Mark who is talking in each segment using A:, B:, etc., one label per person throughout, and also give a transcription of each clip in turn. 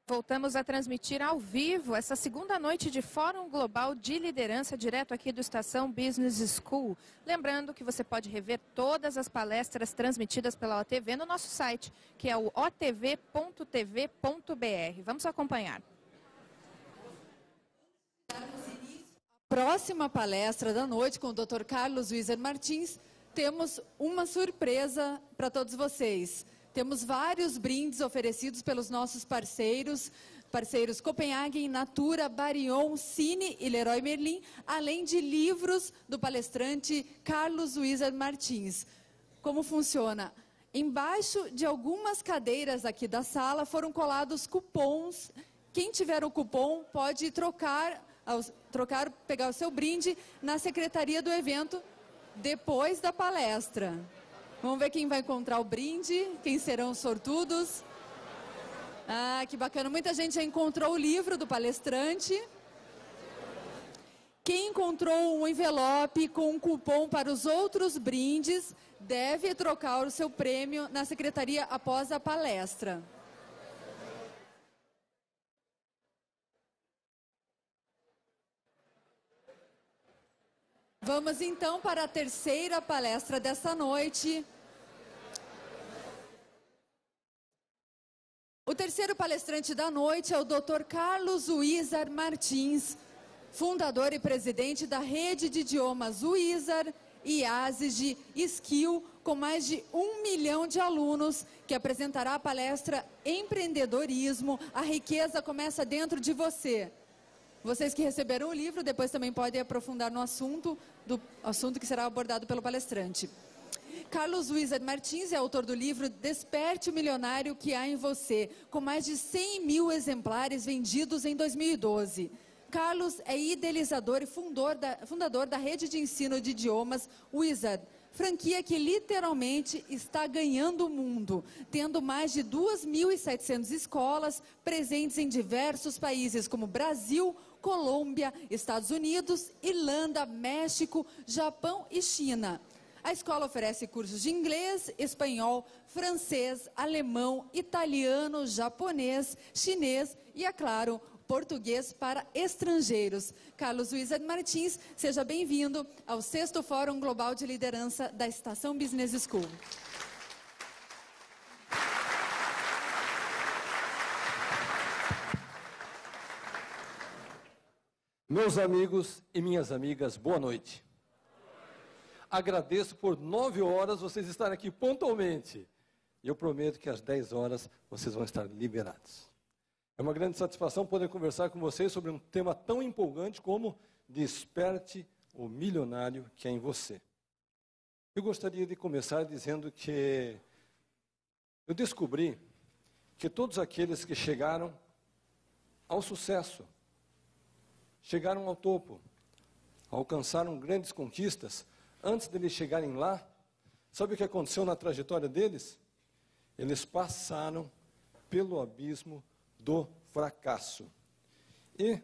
A: Voltamos a transmitir ao vivo essa segunda noite de Fórum Global de Liderança, direto aqui do Estação Business School. Lembrando que você pode rever todas as palestras transmitidas pela OTV no nosso site, que é o otv.tv.br. Vamos acompanhar.
B: Próxima palestra da noite com o Dr. Carlos Wieser Martins, temos uma surpresa para todos vocês. Temos vários brindes oferecidos pelos nossos parceiros Copenhagen, Natura, Barion, Cine e Leroy Merlin, além de livros do palestrante Carlos Wieser Martins. Como funciona? Embaixo de algumas cadeiras aqui da sala foram colados cupons. Quem tiver o cupom pode pegar o seu brinde na secretaria do evento depois da palestra. Vamos ver quem vai encontrar o brinde, quem serão os sortudos. Ah, que bacana, muita gente já encontrou o livro do palestrante. Quem encontrou um envelope com um cupom para os outros brindes, deve trocar o seu prêmio na secretaria após a palestra. Vamos então para a terceira palestra desta noite. O terceiro palestrante da noite é o Dr. Carlos Wieser Martins, fundador e presidente da rede de idiomas Wieser e ASIG Skill, com mais de 1 milhão de alunos, que apresentará a palestra Empreendedorismo, a riqueza começa dentro de você. Vocês que receberam o livro, depois também podem aprofundar no assunto que será abordado pelo palestrante. Carlos Wieser Martins é autor do livro Desperte o Milionário que há em você, com mais de 100 mil exemplares vendidos em 2012. Carlos é idealizador e fundador da rede de ensino de idiomas Wieser, franquia que literalmente está ganhando o mundo, tendo mais de 2.700 escolas presentes em diversos países como Brasil, Colômbia, Estados Unidos, Irlanda, México, Japão e China. A escola oferece cursos de inglês, espanhol, francês, alemão, italiano, japonês, chinês e, é claro, português para estrangeiros. Carlos Wieser Martins, seja bem-vindo ao 6º Fórum Global de Liderança da Estação Business School.
C: Meus amigos e minhas amigas, boa noite. Agradeço por 9 horas vocês estarem aqui pontualmente. E eu prometo que às 10 horas vocês vão estar liberados. É uma grande satisfação poder conversar com vocês sobre um tema tão empolgante como Desperte o Milionário que é em você. Eu gostaria de começar dizendo que eu descobri que todos aqueles que chegaram ao sucesso, chegaram ao topo, alcançaram grandes conquistas, antes deles chegarem lá, sabe o que aconteceu na trajetória deles? Eles passaram pelo abismo do fracasso. E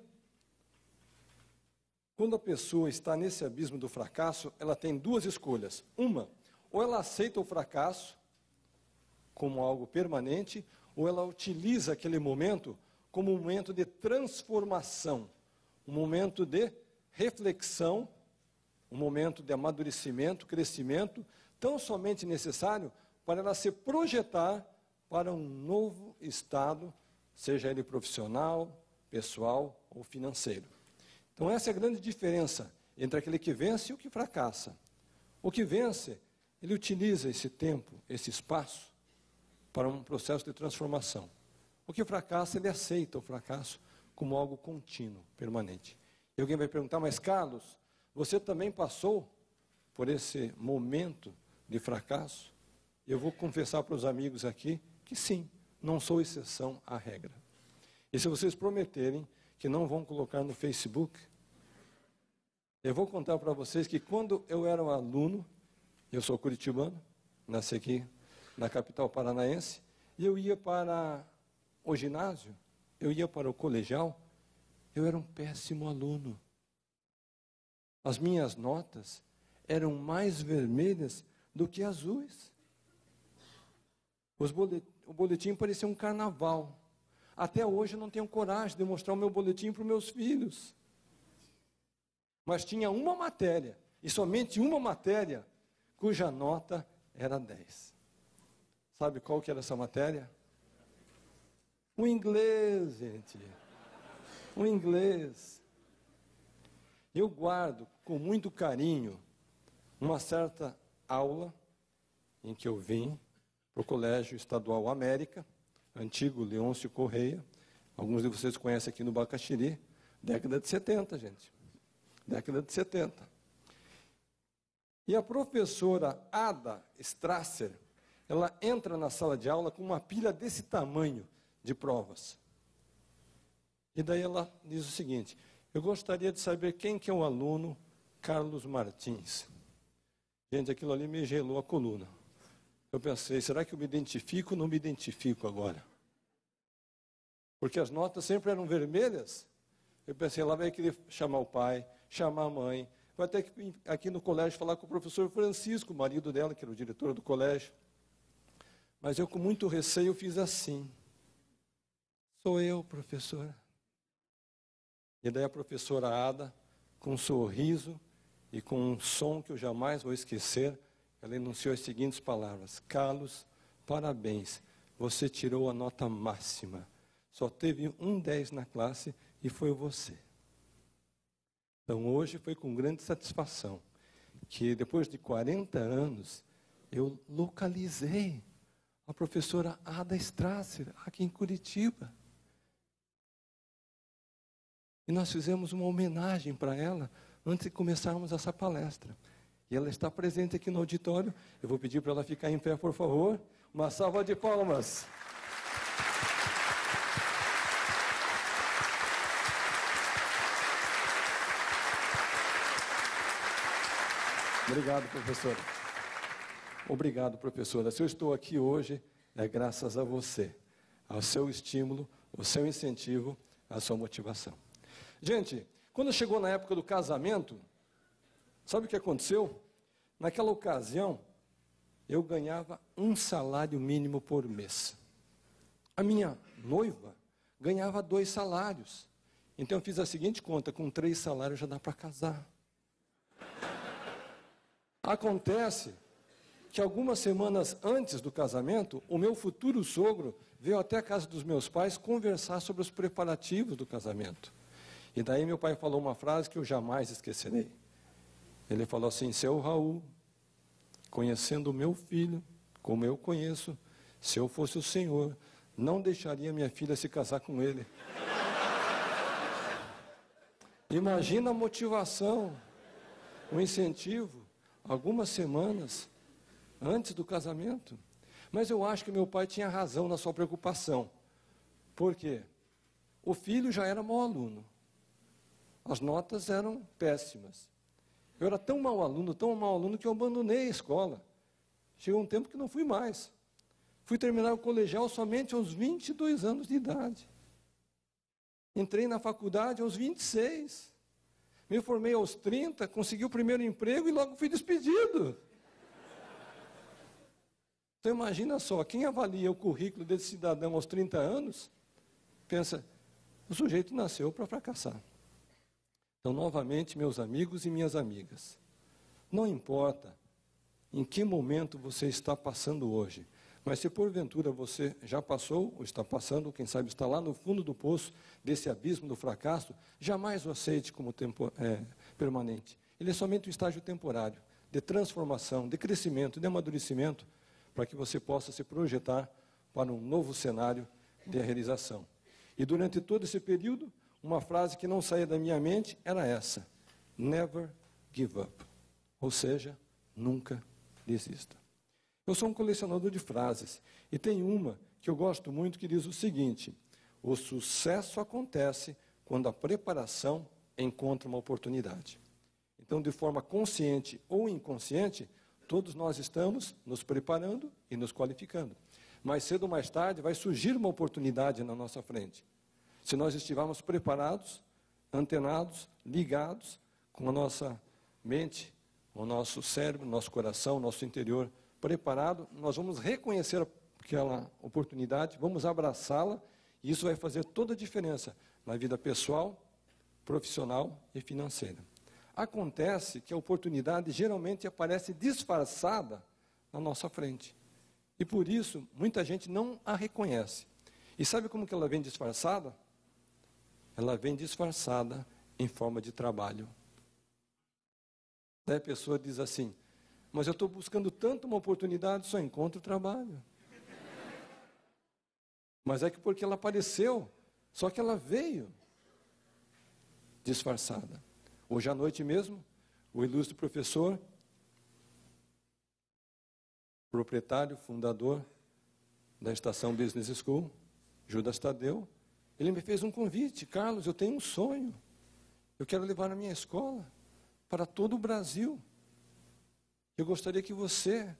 C: quando a pessoa está nesse abismo do fracasso, ela tem duas escolhas. Uma, ou ela aceita o fracasso como algo permanente, ou ela utiliza aquele momento como um momento de transformação, um momento de reflexão, um momento de amadurecimento, crescimento, tão somente necessário para ela se projetar para um novo estado, seja ele profissional, pessoal ou financeiro. Então essa é a grande diferença entre aquele que vence e o que fracassa. O que vence, ele utiliza esse tempo, esse espaço, para um processo de transformação. O que fracassa, ele aceita o fracasso como algo contínuo, permanente. E alguém vai perguntar, mas Carlos, você também passou por esse momento de fracasso? Eu vou confessar para os amigos aqui que sim, não sou exceção à regra. E se vocês prometerem que não vão colocar no Facebook, eu vou contar para vocês que quando eu era um aluno, eu sou curitibano, nasci aqui na capital paranaense, e eu ia para o ginásio, eu ia para o colegial, eu era um péssimo aluno. As minhas notas eram mais vermelhas do que azuis. O boletim parecia um carnaval. Até hoje eu não tenho coragem de mostrar o meu boletim para os meus filhos. Mas tinha uma matéria, e somente uma matéria, cuja nota era 10. Sabe qual que era essa matéria? O inglês, gente. O inglês. Eu guardo com muito carinho uma certa aula em que eu vim para o Colégio Estadual América, antigo Leôncio Correia. Alguns de vocês conhecem aqui no Bacaxiri, década de 70, gente. Década de 70. E a professora Ada Strasser, ela entra na sala de aula com uma pilha desse tamanho de provas. E daí ela diz o seguinte: eu gostaria de saber quem que é o aluno Carlos Martins. Gente, aquilo ali me gelou a coluna. Eu pensei, será que eu me identifico ou não me identifico agora? Porque as notas sempre eram vermelhas. Eu pensei, ela vai querer chamar o pai, chamar a mãe, vai ter que vir aqui no colégio falar com o professor Francisco, o marido dela, que era o diretor do colégio. Mas eu, com muito receio, fiz assim. Sou eu, professora. E daí a professora Ada, com um sorriso e com um som que eu jamais vou esquecer, ela enunciou as seguintes palavras: Carlos, parabéns, você tirou a nota máxima. Só teve um 10 na classe e foi você. Então hoje foi com grande satisfação que depois de 40 anos eu localizei a professora Ada Strasser aqui em Curitiba. E nós fizemos uma homenagem para ela antes de começarmos essa palestra. E ela está presente aqui no auditório. Eu vou pedir para ela ficar em pé, por favor. Uma salva de palmas. Obrigado, professora. Obrigado, professora. Se eu estou aqui hoje, é graças a você, ao seu estímulo, ao seu incentivo, à sua motivação. Gente, quando chegou na época do casamento, sabe o que aconteceu? Naquela ocasião, eu ganhava um salário mínimo por mês. A minha noiva ganhava 2 salários. Então eu fiz a seguinte conta: com 3 salários já dá para casar. Acontece que algumas semanas antes do casamento, o meu futuro sogro veio até a casa dos meus pais conversar sobre os preparativos do casamento. E daí meu pai falou uma frase que eu jamais esquecerei. Ele falou assim: seu Raul, conhecendo o meu filho, como eu conheço, se eu fosse o senhor, não deixaria minha filha se casar com ele. Imagina a motivação, o incentivo, algumas semanas antes do casamento. Mas eu acho que meu pai tinha razão na sua preocupação. Por quê? O filho já era mau aluno. As notas eram péssimas. Eu era tão mau aluno, que eu abandonei a escola. Chegou um tempo que não fui mais. Fui terminar o colegial somente aos 22 anos de idade. Entrei na faculdade aos 26. Me formei aos 30, consegui o primeiro emprego e logo fui despedido. Então imagina só, quem avalia o currículo desse cidadão aos 30 anos, pensa, o sujeito nasceu para fracassar. Então, novamente, meus amigos e minhas amigas, não importa em que momento você está passando hoje, mas se porventura você já passou, ou está passando, quem sabe está lá no fundo do poço, desse abismo do fracasso, jamais o aceite como permanente. Ele é somente um estágio temporário, de transformação, de crescimento, de amadurecimento, para que você possa se projetar para um novo cenário de realização. E durante todo esse período, uma frase que não saía da minha mente era essa: never give up. Ou seja, nunca desista. Eu sou um colecionador de frases e tem uma que eu gosto muito que diz o seguinte: o sucesso acontece quando a preparação encontra uma oportunidade. Então, de forma consciente ou inconsciente, todos nós estamos nos preparando e nos qualificando. Mais cedo ou mais tarde vai surgir uma oportunidade na nossa frente. Se nós estivermos preparados, antenados, ligados com a nossa mente, o nosso cérebro, nosso coração, nosso interior preparado, nós vamos reconhecer aquela oportunidade, vamos abraçá-la E isso vai fazer toda a diferença na vida pessoal, profissional e financeira. Acontece que a oportunidade geralmente aparece disfarçada na nossa frente. E por isso, muita gente não a reconhece. E sabe como que ela vem disfarçada? Ela vem disfarçada em forma de trabalho. Daí a pessoa diz assim, mas eu estou buscando tanto uma oportunidade, só encontro trabalho. Mas é que porque ela apareceu, só que ela veio disfarçada. Hoje à noite mesmo, o ilustre professor, proprietário, fundador da Estação Business School, Judas Tadeu, ele me fez um convite. Carlos, eu tenho um sonho. Eu quero levar a minha escola para todo o Brasil. Eu gostaria que você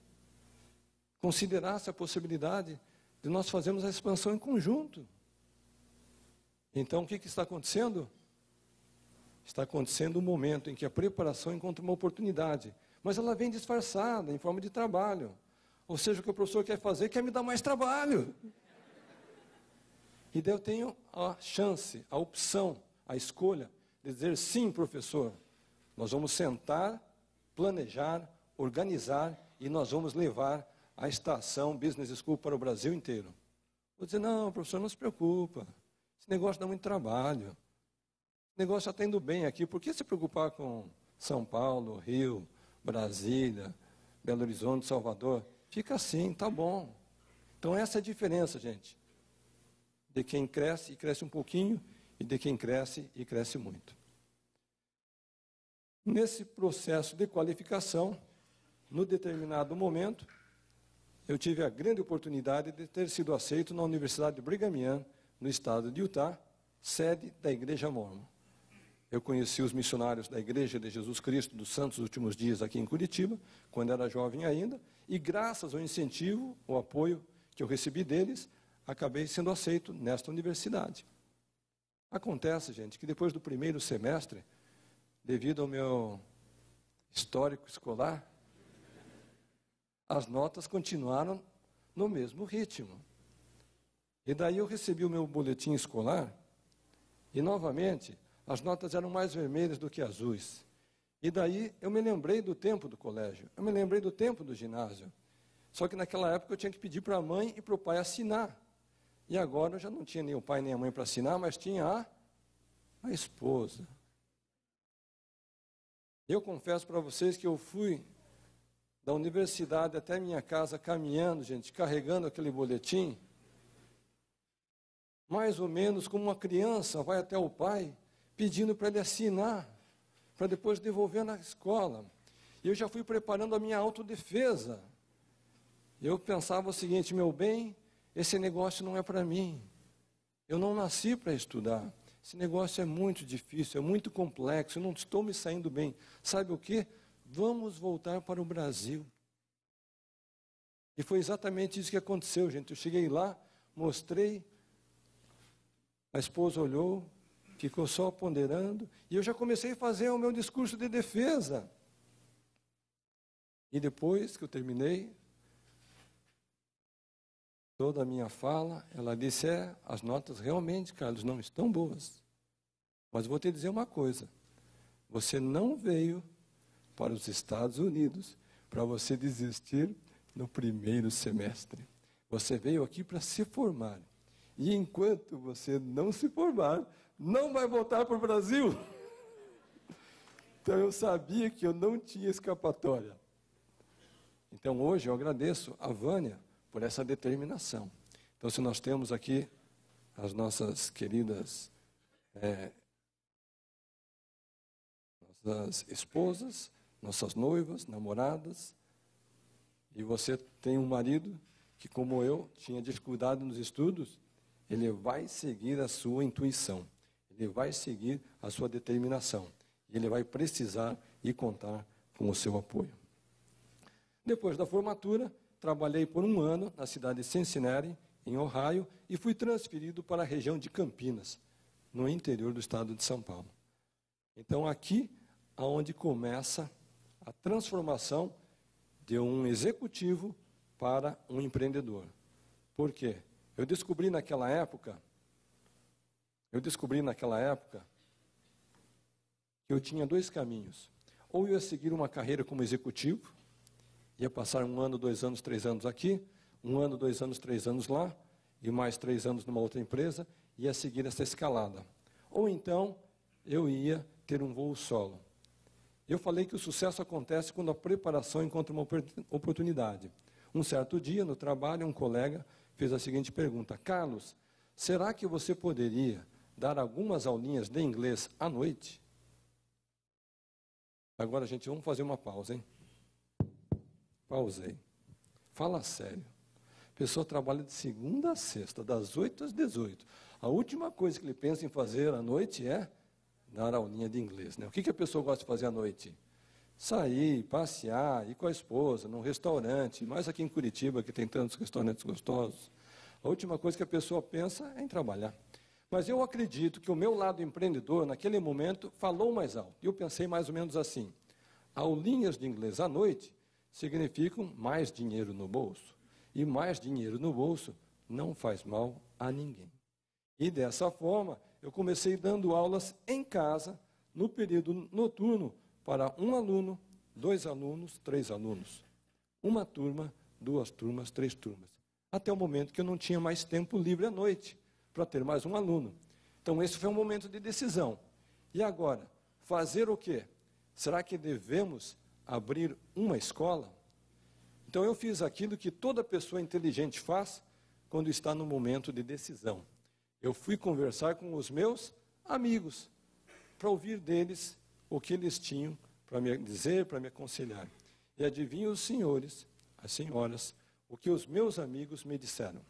C: considerasse a possibilidade de nós fazermos a expansão em conjunto. Então, o que está acontecendo? Está acontecendo um momento em que a preparação encontra uma oportunidade, mas ela vem disfarçada, em forma de trabalho. Ou seja, o que o professor quer fazer, quer me dar mais trabalho. E daí eu tenho a chance, a opção, a escolha de dizer, sim, professor, nós vamos sentar, planejar, organizar e nós vamos levar a Estação Business School para o Brasil inteiro. Vou dizer, não, professor, não se preocupa, esse negócio dá muito trabalho, esse negócio já está indo bem aqui, por que se preocupar com São Paulo, Rio, Brasília, Belo Horizonte, Salvador? Fica assim, tá bom. Então essa é a diferença, gente, de quem cresce e cresce um pouquinho e de quem cresce e cresce muito. Nesse processo de qualificação, no determinado momento, eu tive a grande oportunidade de ter sido aceito na Universidade de Brigham Young, no estado de Utah, sede da Igreja Mórmon. Eu conheci os missionários da Igreja de Jesus Cristo dos Santos Últimos Dias aqui em Curitiba, quando era jovem ainda, e graças ao incentivo, ao apoio que eu recebi deles, acabei sendo aceito nesta universidade. Acontece, gente, que depois do primeiro semestre, devido ao meu histórico escolar, as notas continuaram no mesmo ritmo. E daí eu recebi o meu boletim escolar e, novamente, as notas eram mais vermelhas do que azuis. E daí eu me lembrei do tempo do colégio, eu me lembrei do tempo do ginásio. Só que naquela época eu tinha que pedir para a mãe e para o pai assinar. E agora eu já não tinha nem o pai nem a mãe para assinar, mas tinha a esposa. Eu confesso para vocês que eu fui da universidade até minha casa caminhando, gente, carregando aquele boletim, mais ou menos como uma criança vai até o pai, pedindo para ele assinar, para depois devolver na escola. E eu já fui preparando a minha autodefesa. Eu pensava o seguinte, meu bem, esse negócio não é para mim. Eu não nasci para estudar. Esse negócio é muito difícil, é muito complexo, eu não estou me saindo bem. Sabe o quê? Vamos voltar para o Brasil. E foi exatamente isso que aconteceu, gente. Eu cheguei lá, mostrei, a esposa olhou, ficou só ponderando, e eu já comecei a fazer o meu discurso de defesa. E depois que eu terminei toda a minha fala, ela disse, as notas realmente, Carlos, não estão boas. Mas vou te dizer uma coisa, você não veio para os Estados Unidos para você desistir no primeiro semestre. Você veio aqui para se formar. E enquanto você não se formar, não vai voltar para o Brasil. Então eu sabia que eu não tinha escapatória. Então hoje eu agradeço a Vânia por essa determinação. Então se nós temos aqui as nossas queridas nossas esposas, nossas noivas, namoradas, e você tem um marido que, como eu, tinha dificuldade nos estudos, ele vai seguir a sua intuição, ele vai seguir a sua determinação, e ele vai precisar e contar com o seu apoio. Depois da formatura, trabalhei por 1 ano na cidade de Cincinnati, em Ohio, e fui transferido para a região de Campinas, no interior do estado de São Paulo. Então, aqui aonde começa a transformação de um executivo para um empreendedor. Por quê? Eu descobri naquela época Eu descobri naquela época que eu tinha 2 caminhos. Ou eu ia seguir uma carreira como executivo, ia passar 1 ano, 2 anos, 3 anos aqui, 1 ano, 2 anos, 3 anos lá, e mais 3 anos numa outra empresa, ia seguir essa escalada. Ou então, eu ia ter um voo solo. Eu falei que o sucesso acontece quando a preparação encontra uma oportunidade. Um certo dia, no trabalho, um colega fez a seguinte pergunta: Carlos, será que você poderia dar algumas aulinhas de inglês à noite? Agora, gente, vamos fazer uma pausa, hein? Pausei. Fala sério. A pessoa trabalha de segunda a sexta, das 8 às 18. A última coisa que ele pensa em fazer à noite é dar aulinha de inglês, né? O que a pessoa gosta de fazer à noite? Sair, passear, ir com a esposa, num restaurante, mais aqui em Curitiba, que tem tantos restaurantes gostosos. A última coisa que a pessoa pensa é em trabalhar. Mas eu acredito que o meu lado empreendedor, naquele momento, falou mais alto. E eu pensei mais ou menos assim: aulinhas de inglês à noite significam mais dinheiro no bolso. E mais dinheiro no bolso não faz mal a ninguém. E dessa forma, eu comecei dando aulas em casa, no período noturno, para 1 aluno, 2 alunos, 3 alunos. 1 turma, 2 turmas, 3 turmas. Até o momento que eu não tinha mais tempo livre à noite para ter mais um aluno. Então, esse foi um momento de decisão. E agora, fazer o quê? Será que devemos abrir uma escola? Então, eu fiz aquilo que toda pessoa inteligente faz quando está no momento de decisão. Eu fui conversar com os meus amigos, para ouvir deles o que eles tinham para me dizer, para me aconselhar. E adivinhem os senhores, as senhoras, o que os meus amigos me disseram.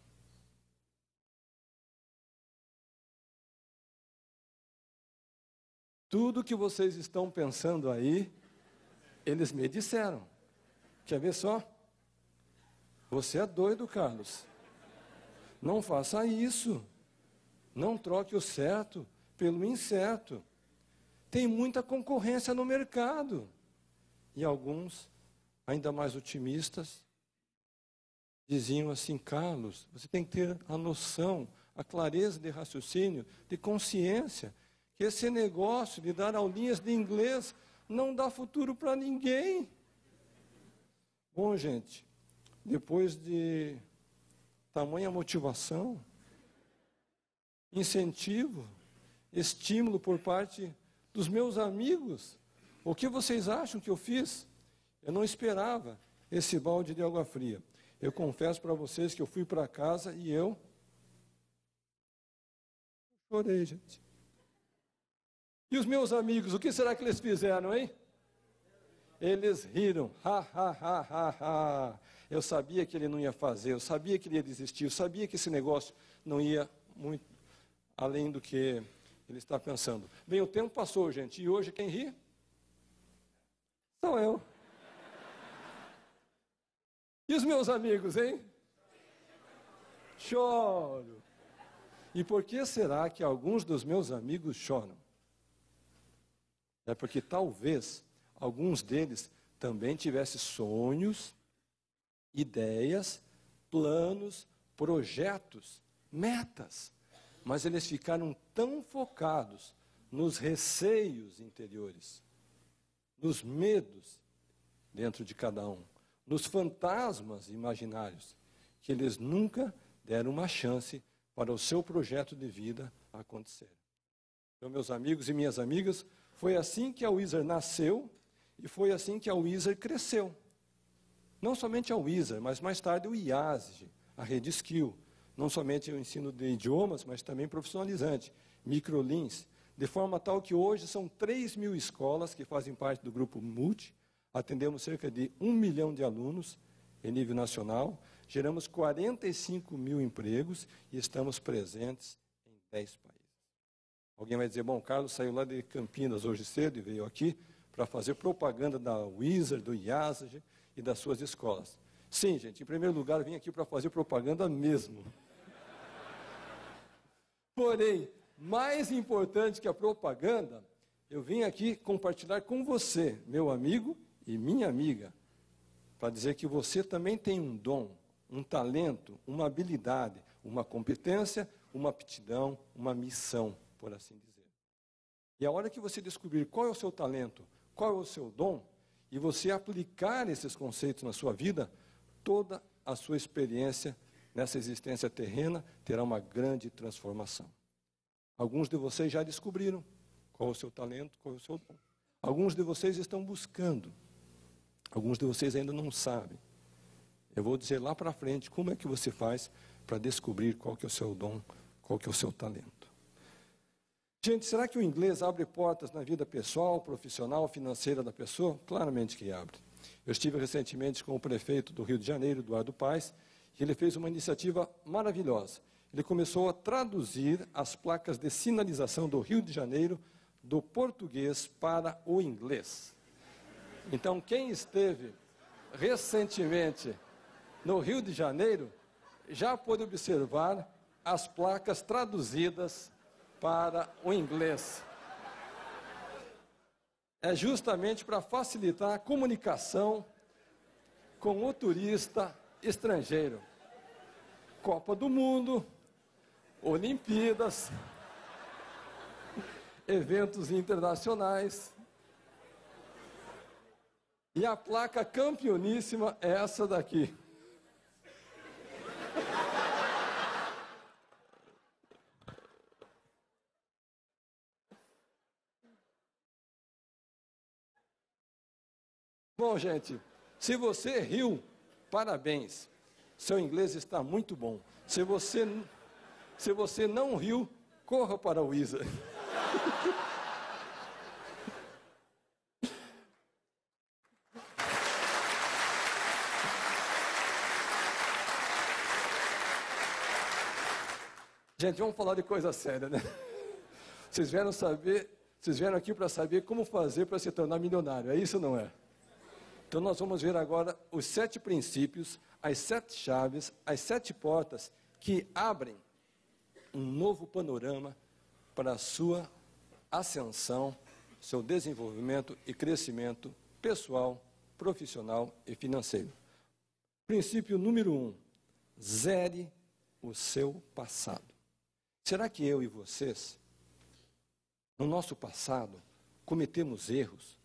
C: Tudo que vocês estão pensando aí, eles me disseram. Quer ver só? Você é doido, Carlos. Não faça isso. Não troque o certo pelo incerto. Tem muita concorrência no mercado. E alguns, ainda mais otimistas, diziam assim: Carlos, você tem que ter a noção, a clareza de raciocínio, de consciência, que esse negócio de dar aulinhas de inglês não dá futuro para ninguém. Bom, gente, depois de tamanha motivação, incentivo, estímulo por parte dos meus amigos, o que vocês acham que eu fiz? Eu não esperava esse balde de água fria. Eu confesso para vocês que eu fui para casa e eu chorei, gente. E os meus amigos, o que será que eles fizeram, hein? Eles riram, ha, ha, ha, ha, ha. Eu sabia que ele não ia fazer, eu sabia que ele ia desistir, eu sabia que esse negócio não ia muito além do que ele está pensando. Bem, o tempo passou, gente, e hoje quem ri? Sou eu. E os meus amigos, hein? Choro. E por que será que alguns dos meus amigos choram? É porque talvez alguns deles também tivessem sonhos, ideias, planos, projetos, metas. Mas eles ficaram tão focados nos receios interiores, nos medos dentro de cada um, nos fantasmas imaginários, que eles nunca deram uma chance para o seu projeto de vida acontecer. Então, meus amigos e minhas amigas, foi assim que a Wizard nasceu e foi assim que a Wizard cresceu. Não somente a Wizard, mas mais tarde o IASG, a Rede Skill. Não somente o ensino de idiomas, mas também profissionalizante, Microlins, de forma tal que hoje são 3.000 escolas que fazem parte do grupo Multi, atendemos cerca de 1 milhão de alunos em nível nacional, geramos 45.000 empregos e estamos presentes em 10 países. Alguém vai dizer, bom, Carlos saiu lá de Campinas hoje cedo e veio aqui para fazer propaganda da Wizard, do IASG e das suas escolas. Sim, gente, em primeiro lugar, vim aqui para fazer propaganda mesmo. Porém, mais importante que a propaganda, eu vim aqui compartilhar com você, meu amigo e minha amiga, para dizer que você também tem um dom, um talento, uma habilidade, uma competência, uma aptidão, uma missão por assim dizer. E a hora que você descobrir qual é o seu talento, qual é o seu dom, e você aplicar esses conceitos na sua vida, toda a sua experiência nessa existência terrena terá uma grande transformação. Alguns de vocês já descobriram qual é o seu talento, qual é o seu dom. Alguns de vocês estão buscando. Alguns de vocês ainda não sabem. Eu vou dizer lá para frente como é que você faz para descobrir qual que é o seu dom, qual que é o seu talento. Gente, será que o inglês abre portas na vida pessoal, profissional, financeira da pessoa? Claramente que abre. Eu estive recentemente com o prefeito do Rio de Janeiro, Eduardo Paes, e ele fez uma iniciativa maravilhosa. Ele começou a traduzir as placas de sinalização do Rio de Janeiro do português para o inglês. Então, quem esteve recentemente no Rio de Janeiro já pôde observar as placas traduzidas para o inglês. É justamente para facilitar a comunicação com o turista estrangeiro. Copa do Mundo, Olimpíadas, eventos internacionais. E a placa campeoníssima é essa daqui. Bom, gente, se você riu, parabéns. Seu inglês está muito bom. Se você não riu, corra para o Isa. Gente, vamos falar de coisa séria, né? Vocês vieram aqui para saber como fazer para se tornar milionário, é isso ou não é? Então nós vamos ver agora os 7 princípios, as 7 chaves, as 7 portas que abrem um novo panorama para a sua ascensão, seu desenvolvimento e crescimento pessoal, profissional e financeiro. Princípio número 1, zere o seu passado. Será que eu e vocês, no nosso passado, cometemos erros?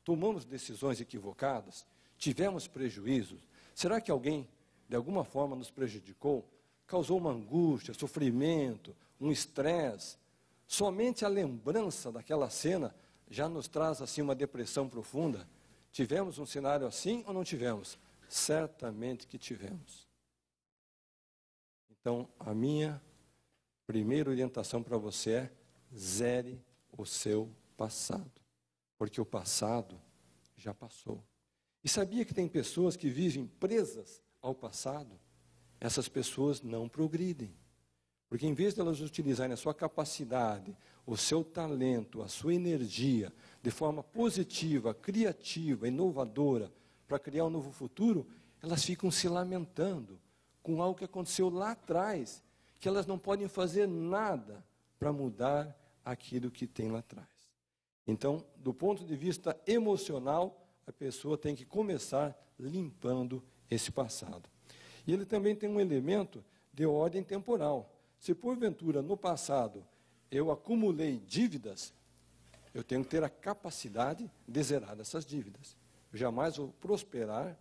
C: Tomamos decisões equivocadas? Tivemos prejuízos? Será que alguém, de alguma forma, nos prejudicou? Causou uma angústia, sofrimento, um estresse? Somente a lembrança daquela cena já nos traz assim uma depressão profunda? Tivemos um cenário assim ou não tivemos? Certamente que tivemos. Então, a minha primeira orientação para você é: zere o seu passado. Porque o passado já passou. E sabia que tem pessoas que vivem presas ao passado? Essas pessoas não progridem. Porque em vez de elas utilizarem a sua capacidade, o seu talento, a sua energia, de forma positiva, criativa, inovadora, para criar um novo futuro, elas ficam se lamentando com algo que aconteceu lá atrás, que elas não podem fazer nada para mudar aquilo que tem lá atrás. Então, do ponto de vista emocional, a pessoa tem que começar limpando esse passado. E ele também tem um elemento de ordem temporal. Se porventura no passado eu acumulei dívidas, eu tenho que ter a capacidade de zerar essas dívidas. Eu jamais vou prosperar,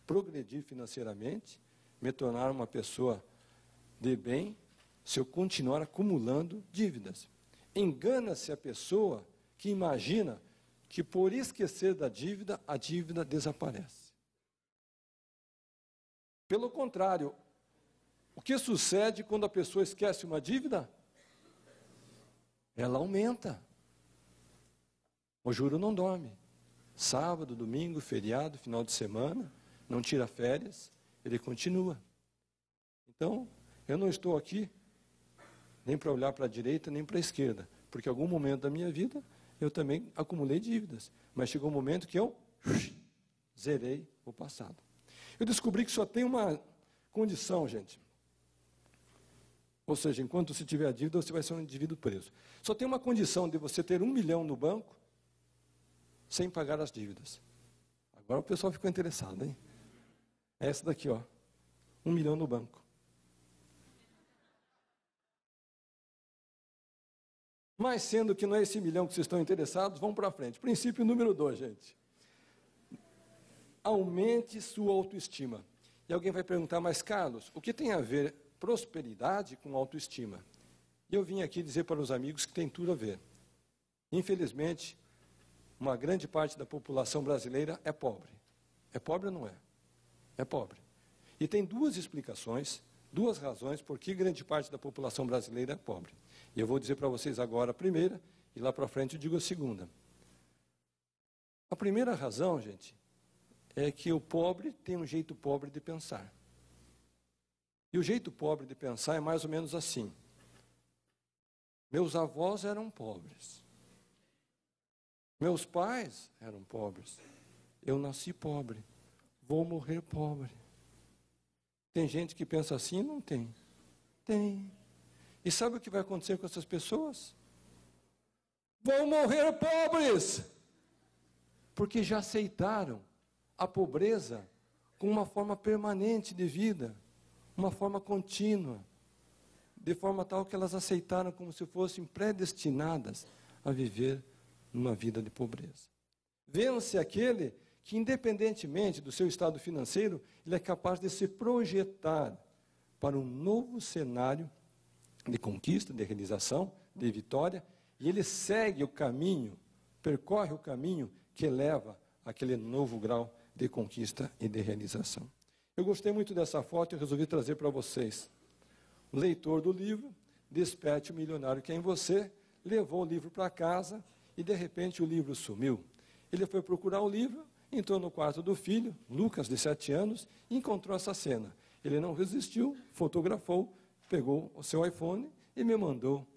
C: progredir financeiramente, me tornar uma pessoa de bem, se eu continuar acumulando dívidas. Engana-se a pessoa que imagina que por esquecer da dívida, a dívida desaparece. Pelo contrário, o que sucede quando a pessoa esquece uma dívida? Ela aumenta. O juro não dorme. Sábado, domingo, feriado, final de semana, não tira férias, ele continua. Então, eu não estou aqui nem para olhar para a direita, nem para a esquerda, porque em algum momento da minha vida eu também acumulei dívidas, mas chegou um momento que eu zerei o passado. Eu descobri que só tem uma condição, gente. Ou seja, enquanto você tiver a dívida, você vai ser um indivíduo preso. Só tem uma condição de você ter 1 milhão no banco sem pagar as dívidas. Agora o pessoal ficou interessado, hein? É essa daqui, ó. 1 milhão no banco. Mas sendo que não é esse milhão que vocês estão interessados, vamos para frente. Princípio número 2, gente. Aumente sua autoestima. E alguém vai perguntar, mas Carlos, o que tem a ver prosperidade com autoestima? E eu vim aqui dizer para os amigos que tem tudo a ver. Infelizmente, uma grande parte da população brasileira é pobre. É pobre ou não é? É pobre. E tem duas explicações, duas razões por que grande parte da população brasileira é pobre. E eu vou dizer para vocês agora a primeira, e lá para frente eu digo a segunda. A primeira razão, gente, é que o pobre tem um jeito pobre de pensar. E o jeito pobre de pensar é mais ou menos assim. Meus avós eram pobres. Meus pais eram pobres. Eu nasci pobre. Vou morrer pobre. Tem gente que pensa assim? Não tem. Tem. E sabe o que vai acontecer com essas pessoas? Vão morrer pobres. Porque já aceitaram a pobreza como uma forma permanente de vida, uma forma contínua, de forma tal que elas aceitaram como se fossem predestinadas a viver numa vida de pobreza. Vence aquele que, independentemente do seu estado financeiro, ele é capaz de se projetar para um novo cenário de conquista, de realização, de vitória, e ele segue o caminho, percorre o caminho que leva àquele novo grau de conquista e de realização. Eu gostei muito dessa foto e resolvi trazer para vocês. O leitor do livro, Desperte o Milionário que é em Você, levou o livro para casa e, de repente, o livro sumiu. Ele foi procurar o livro, entrou no quarto do filho, Lucas, de 7 anos, e encontrou essa cena. Ele não resistiu, fotografou, pegou o seu iPhone e me mandou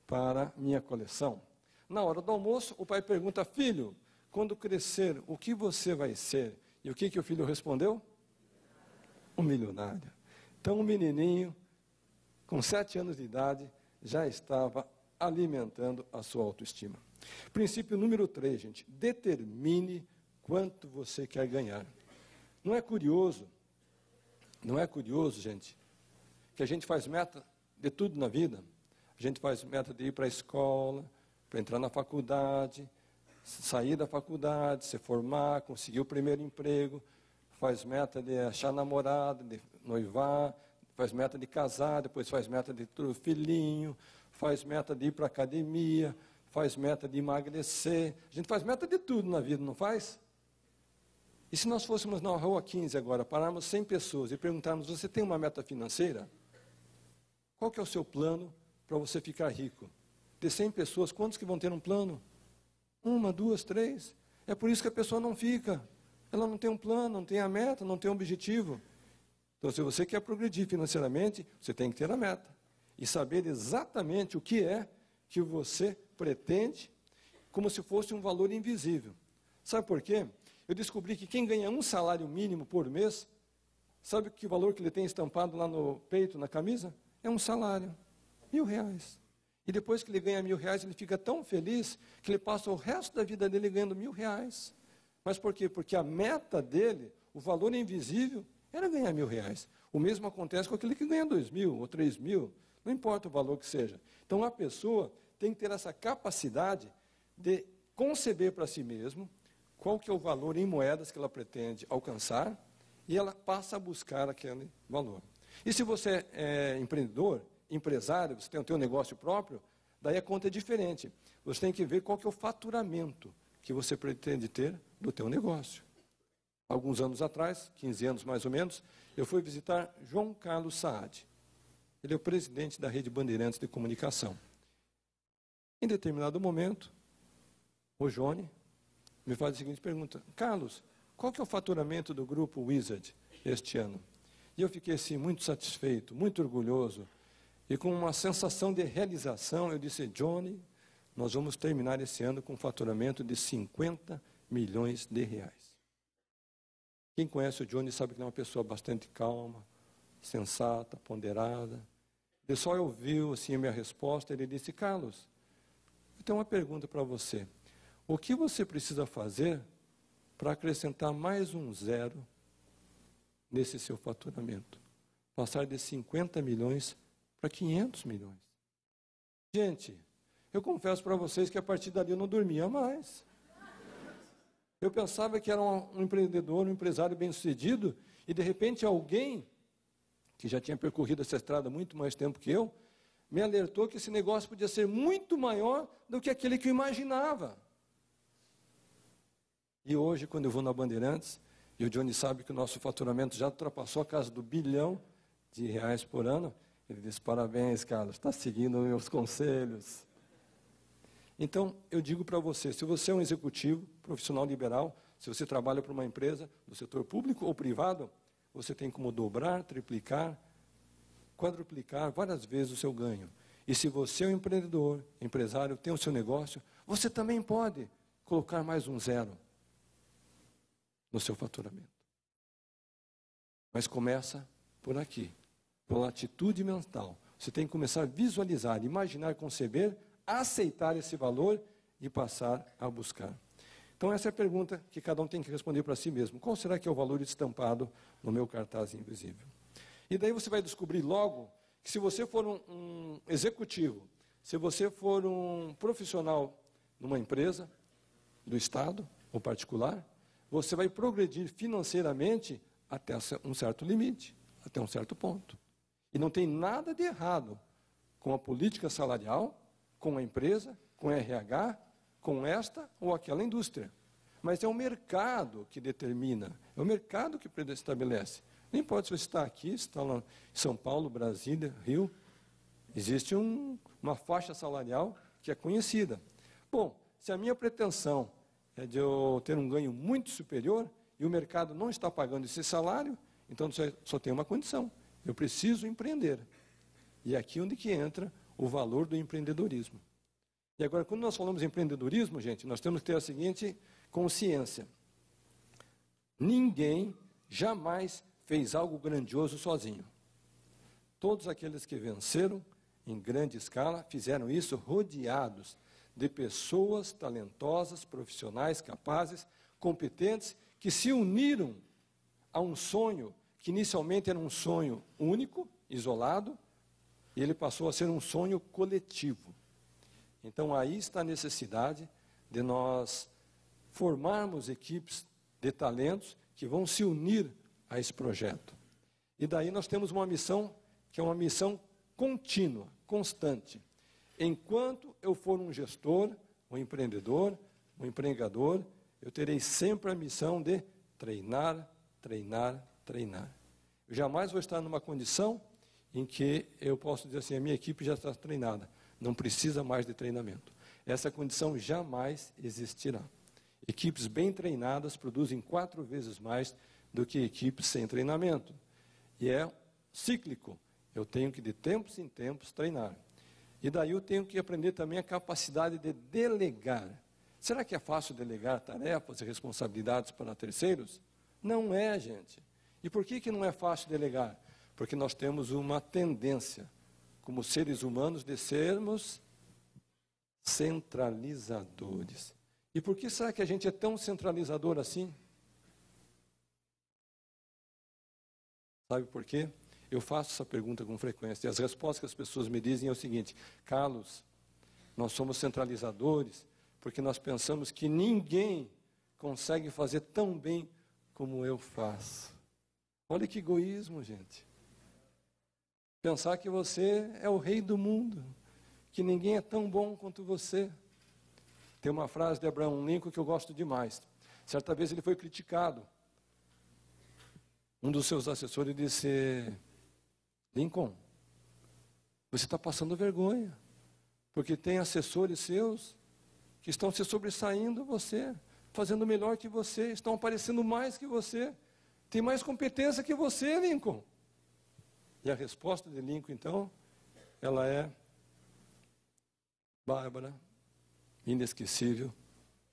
C: para minha coleção. Na hora do almoço, o pai pergunta, filho, quando crescer, o que você vai ser? E o que o filho respondeu? Um milionário. Então, o menininho, com 7 anos de idade, já estava alimentando a sua autoestima. Princípio número 3, gente. Determine quanto você quer ganhar. Não é curioso, gente, que a gente faz meta de tudo na vida? A gente faz meta de ir para a escola, para entrar na faculdade, sair da faculdade, se formar, conseguir o primeiro emprego, faz meta de achar namorado, de noivar, faz meta de casar, depois faz meta de ter um filhinho, faz meta de ir para a academia, faz meta de emagrecer. A gente faz meta de tudo na vida, não faz? E se nós fôssemos na Rua 15 agora, pararmos 100 pessoas e perguntarmos, você tem uma meta financeira? Qual que é o seu plano para você ficar rico? De 100 pessoas, quantos que vão ter um plano? 1, 2, 3. É por isso que a pessoa não fica. Ela não tem um plano, não tem a meta, não tem um objetivo. Então, se você quer progredir financeiramente, você tem que ter a meta. E saber exatamente o que é que você pretende, como se fosse um valor invisível. Sabe por quê? Eu descobri que quem ganha um salário mínimo por mês, sabe que valor que ele tem estampado lá no peito, na camisa? É um salário, R$1.000. E depois que ele ganha R$1.000, ele fica tão feliz que ele passa o resto da vida dele ganhando R$1.000. Mas por quê? Porque a meta dele, o valor invisível, era ganhar R$1.000. O mesmo acontece com aquele que ganha 2.000 ou 3.000, não importa o valor que seja. Então a pessoa tem que ter essa capacidade de conceber para si mesmo qual que é o valor em moedas que ela pretende alcançar e ela passa a buscar aquele valor. E se você é empreendedor, empresário, você tem o seu negócio próprio, daí a conta é diferente. Você tem que ver qual que é o faturamento que você pretende ter do teu negócio. Alguns anos atrás, 15 anos mais ou menos, eu fui visitar João Carlos Saad. Ele é o presidente da Rede Bandeirantes de Comunicação. Em determinado momento, o Johnny me faz a seguinte pergunta, Carlos, qual que é o faturamento do grupo Wizard este ano? E eu fiquei assim, muito satisfeito, muito orgulhoso, e com uma sensação de realização, eu disse, Johnny, nós vamos terminar esse ano com um faturamento de 50 milhões de reais. Quem conhece o Johnny sabe que ele é uma pessoa bastante calma, sensata, ponderada. Ele só ouviu assim, a minha resposta, ele disse, Carlos, eu tenho uma pergunta para você. O que você precisa fazer para acrescentar mais um zero nesse seu faturamento? Passar de 50 milhões para 500 milhões. Gente, Eu confesso para vocês que a partir dali eu não dormia mais. Eu pensava que era um empreendedor, um empresário bem-sucedido, e de repente alguém, que já tinha percorrido essa estrada muito mais tempo que eu, me alertou que esse negócio podia ser muito maior do que aquele que eu imaginava. E hoje, quando eu vou na Bandeirantes, e o Johnny sabe que o nosso faturamento já ultrapassou a casa do R$ 1 bilhão por ano, ele diz, parabéns, Carlos, está seguindo meus conselhos. Então, eu digo para você, se você é um executivo, profissional liberal, se você trabalha para uma empresa do setor público ou privado, você tem como dobrar, triplicar, quadruplicar várias vezes o seu ganho. E se você é um empreendedor, empresário, tem o seu negócio, você também pode colocar mais um zero no seu faturamento. Mas começa por aqui, pela atitude mental. Você tem que começar a visualizar, imaginar, conceber, aceitar esse valor e passar a buscar. Então essa é a pergunta que cada um tem que responder para si mesmo. Qual será que é o valor estampado no meu cartaz invisível? E daí você vai descobrir logo que se você for um executivo, se você for um profissional numa empresa, do Estado ou particular, você vai progredir financeiramente até um certo limite, até um certo ponto. E não tem nada de errado com a política salarial, com a empresa, com a RH, com esta ou aquela indústria. Mas é o mercado que determina, é o mercado que estabelece. Não importa se você está aqui, se está lá em São Paulo, Brasília, Rio, existe uma faixa salarial que é conhecida. Bom, se a minha pretensão é de eu ter um ganho muito superior e o mercado não está pagando esse salário, então só tem uma condição, eu preciso empreender. E é aqui onde que entra o valor do empreendedorismo. E agora, quando nós falamos em empreendedorismo, gente, nós temos que ter a seguinte consciência. Ninguém jamais fez algo grandioso sozinho. Todos aqueles que venceram em grande escala fizeram isso rodeados de pessoas talentosas, profissionais, capazes, competentes, que se uniram a um sonho que inicialmente era um sonho único, isolado, e ele passou a ser um sonho coletivo. Então aí está a necessidade de nós formarmos equipes de talentos que vão se unir a esse projeto. E daí nós temos uma missão que é uma missão contínua, constante. Enquanto eu for um gestor, um empreendedor, um empregador, eu terei sempre a missão de treinar, treinar, treinar. Eu jamais vou estar numa condição em que eu posso dizer assim, a minha equipe já está treinada, não precisa mais de treinamento. Essa condição jamais existirá. Equipes bem treinadas produzem 4 vezes mais do que equipes sem treinamento. E é cíclico. Eu tenho que, de tempos em tempos, treinar. E daí eu tenho que aprender também a capacidade de delegar. Será que é fácil delegar tarefas e responsabilidades para terceiros? Não é, gente. E por que não é fácil delegar? Porque nós temos uma tendência, como seres humanos, de sermos centralizadores. E por que será que a gente é tão centralizador assim? Sabe por quê? Eu faço essa pergunta com frequência, e as respostas que as pessoas me dizem é o seguinte: Carlos, nós somos centralizadores porque nós pensamos que ninguém consegue fazer tão bem como eu faço. Olha que egoísmo, gente. Pensar que você é o rei do mundo, que ninguém é tão bom quanto você. Tem uma frase de Abraham Lincoln que eu gosto demais. Certa vez ele foi criticado. Um dos seus assessores disse: Lincoln, você está passando vergonha, porque tem assessores seus que estão se sobressaindo você, fazendo melhor que você, estão aparecendo mais que você, tem mais competência que você, Lincoln. E a resposta de Lincoln, então, ela é bárbara, inesquecível,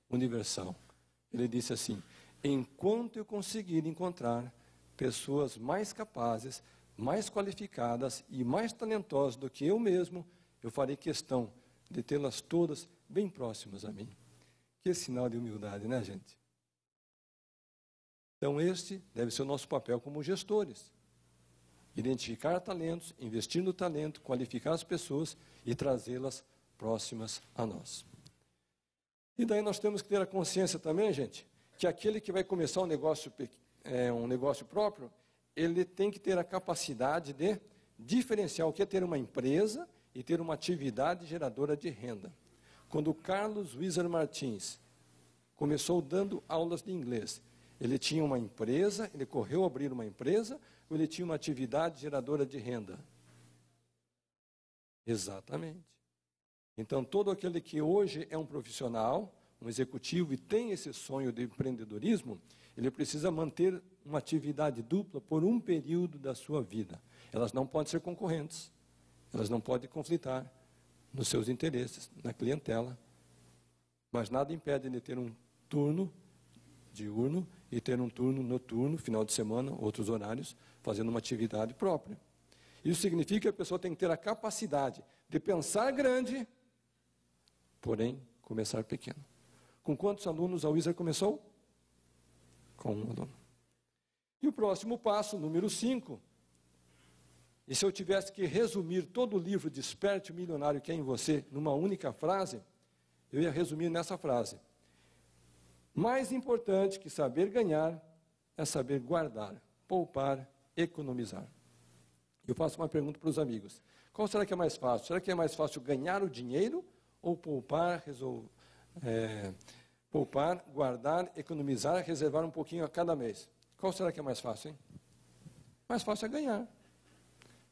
C: universal. Ele disse assim: enquanto eu conseguir encontrar pessoas mais capazes, mais qualificadas e mais talentosas do que eu mesmo, eu farei questão de tê-las todas bem próximas a mim. Que sinal de humildade, né, gente? Então, este deve ser o nosso papel como gestores. Identificar talentos, investir no talento, qualificar as pessoas e trazê-las próximas a nós. E daí nós temos que ter a consciência também, gente, que aquele que vai começar um negócio próprio, ele tem que ter a capacidade de diferenciar o que é ter uma empresa e ter uma atividade geradora de renda. Quando o Carlos Wieser Martins começou dando aulas de inglês, ele tinha uma empresa, ele correu abrir uma empresa, ou ele tinha uma atividade geradora de renda? Exatamente. Então, todo aquele que hoje é um profissional, um executivo e tem esse sonho de empreendedorismo, ele precisa manter uma atividade dupla por um período da sua vida. Elas não podem ser concorrentes, elas não podem conflitar nos seus interesses, na clientela, mas nada impede de ter um turno diurno e ter um turno noturno, final de semana, outros horários, fazendo uma atividade própria. Isso significa que a pessoa tem que ter a capacidade de pensar grande, porém, começar pequeno. Com quantos alunos a Wieser começou? Com um aluno. E o próximo passo, número 5, e se eu tivesse que resumir todo o livro Desperte o Milionário que é em você, numa única frase, eu ia resumir nessa frase. Mais importante que saber ganhar é saber guardar, poupar, economizar. Eu faço uma pergunta para os amigos. Qual será que é mais fácil? Será que é mais fácil ganhar o dinheiro ou poupar, poupar, guardar, economizar, reservar um pouquinho a cada mês? Qual será que é mais fácil, hein? Mais fácil é ganhar.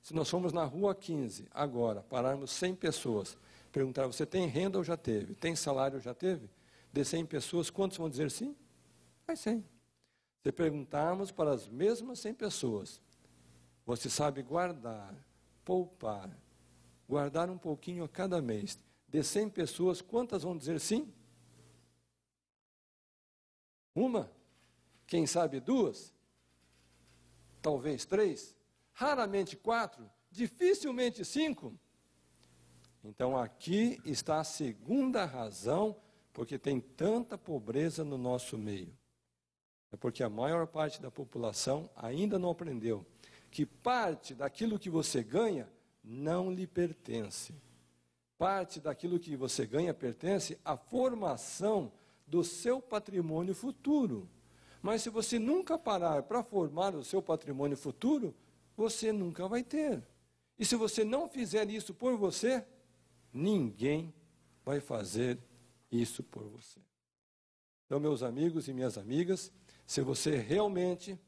C: Se nós formos na rua 15, agora, pararmos 100 pessoas, perguntar, você tem renda ou já teve? Tem salário ou já teve? De 100 pessoas, quantos vão dizer sim? Vai 100. Se perguntarmos para as mesmas 100 pessoas, você sabe guardar, poupar, guardar um pouquinho a cada mês, de 100 pessoas, quantas vão dizer sim? Uma? Quem sabe 2? Talvez 3? Raramente 4? Dificilmente 5? Então aqui está a segunda razão porque tem tanta pobreza no nosso meio. É porque a maior parte da população ainda não aprendeu que parte daquilo que você ganha não lhe pertence. Parte daquilo que você ganha pertence à formação do seu patrimônio futuro. Mas se você nunca parar para formar o seu patrimônio futuro, você nunca vai ter. E se você não fizer isso por você, ninguém vai fazer isso por você. Então, meus amigos e minhas amigas, se você realmente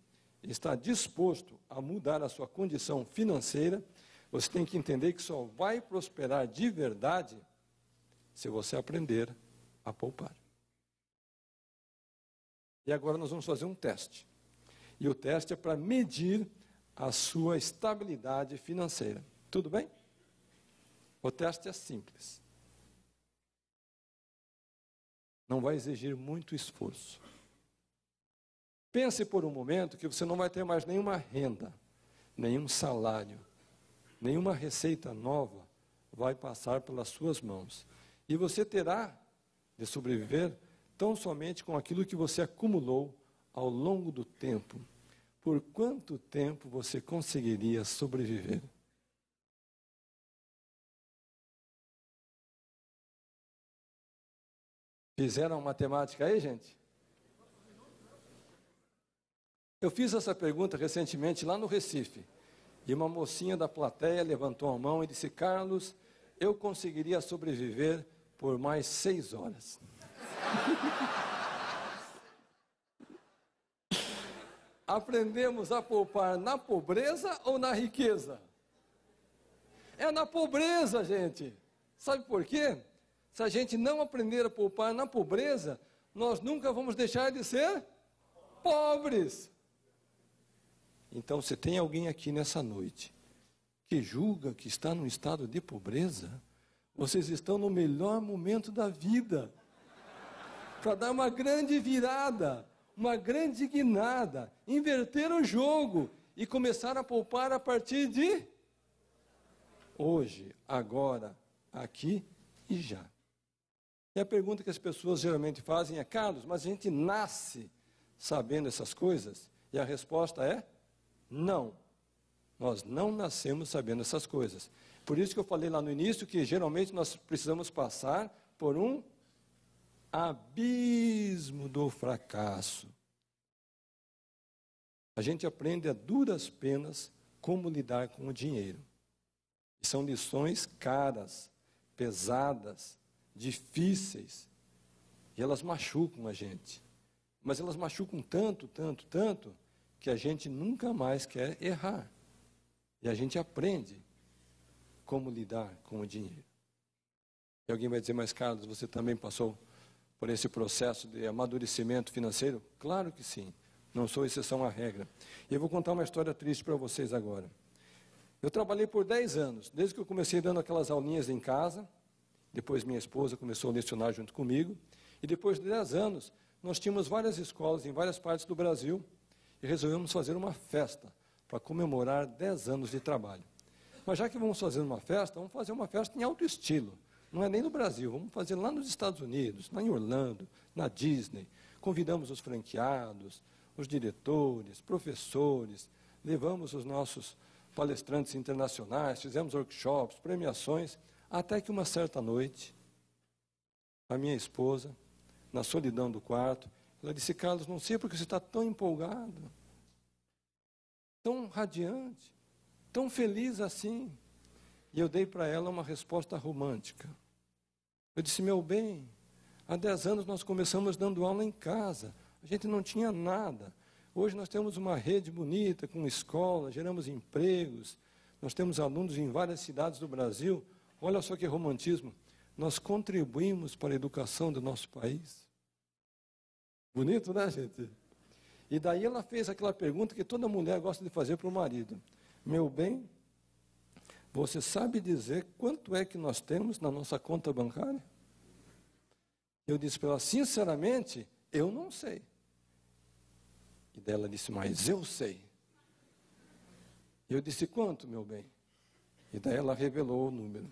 C: está disposto a mudar a sua condição financeira, você tem que entender que só vai prosperar de verdade se você aprender a poupar. E agora nós vamos fazer um teste. E o teste é para medir a sua estabilidade financeira. Tudo bem? O teste é simples. Não vai exigir muito esforço. Pense por um momento que você não vai ter mais nenhuma renda, nenhum salário, nenhuma receita nova vai passar pelas suas mãos. E você terá de sobreviver tão somente com aquilo que você acumulou ao longo do tempo. Por quanto tempo você conseguiria sobreviver? Fizeram matemática aí, gente? Eu fiz essa pergunta recentemente lá no Recife. E uma mocinha da plateia levantou a mão e disse, Carlos, eu conseguiria sobreviver por mais 6 horas. Aprendemos a poupar na pobreza ou na riqueza? É na pobreza, gente. Sabe por quê? Se a gente não aprender a poupar na pobreza, nós nunca vamos deixar de ser pobres. Então, se tem alguém aqui nessa noite que julga que está num estado de pobreza, vocês estão no melhor momento da vida para dar uma grande virada, uma grande guinada, inverter o jogo e começar a poupar a partir de hoje, agora, aqui e já. E a pergunta que as pessoas geralmente fazem é, Carlos, mas a gente nasce sabendo essas coisas? E a resposta é, não. Nós não nascemos sabendo essas coisas. Por isso que eu falei lá no início que geralmente nós precisamos passar por um abismo do fracasso. A gente aprende a duras penas como lidar com o dinheiro. E são lições caras, pesadas, difíceis. E elas machucam a gente. Mas elas machucam tanto, tanto, tanto, que a gente nunca mais quer errar. E a gente aprende como lidar com o dinheiro. E alguém vai dizer, mas Carlos, você também passou por esse processo de amadurecimento financeiro? Claro que sim. Não sou exceção à regra. E eu vou contar uma história triste para vocês agora. Eu trabalhei por 10 anos, desde que eu comecei dando aquelas aulinhas em casa, depois minha esposa começou a lecionar junto comigo, e depois de 10 anos, nós tínhamos várias escolas em várias partes do Brasil, e resolvemos fazer uma festa para comemorar 10 anos de trabalho. Mas já que vamos fazer uma festa, vamos fazer uma festa em alto estilo. Não é nem no Brasil, vamos fazer lá nos Estados Unidos, lá em Orlando, na Disney. Convidamos os franqueados, os diretores, professores, levamos os nossos palestrantes internacionais, fizemos workshops, premiações, até que uma certa noite, a minha esposa, na solidão do quarto, ela disse, Carlos, não sei porque você está tão empolgado, tão radiante, tão feliz assim. E eu dei para ela uma resposta romântica. Eu disse, meu bem, há 10 anos nós começamos dando aula em casa. A gente não tinha nada. Hoje nós temos uma rede bonita, com escola, geramos empregos. Nós temos alunos em várias cidades do Brasil. Olha só que romantismo. Nós contribuímos para a educação do nosso país. Bonito, né, gente? E daí ela fez aquela pergunta que toda mulher gosta de fazer para o marido. Meu bem, você sabe dizer quanto é que nós temos na nossa conta bancária? Eu disse para ela, sinceramente, eu não sei. E daí ela disse, mas eu sei. Eu disse, quanto, meu bem? E daí ela revelou o número.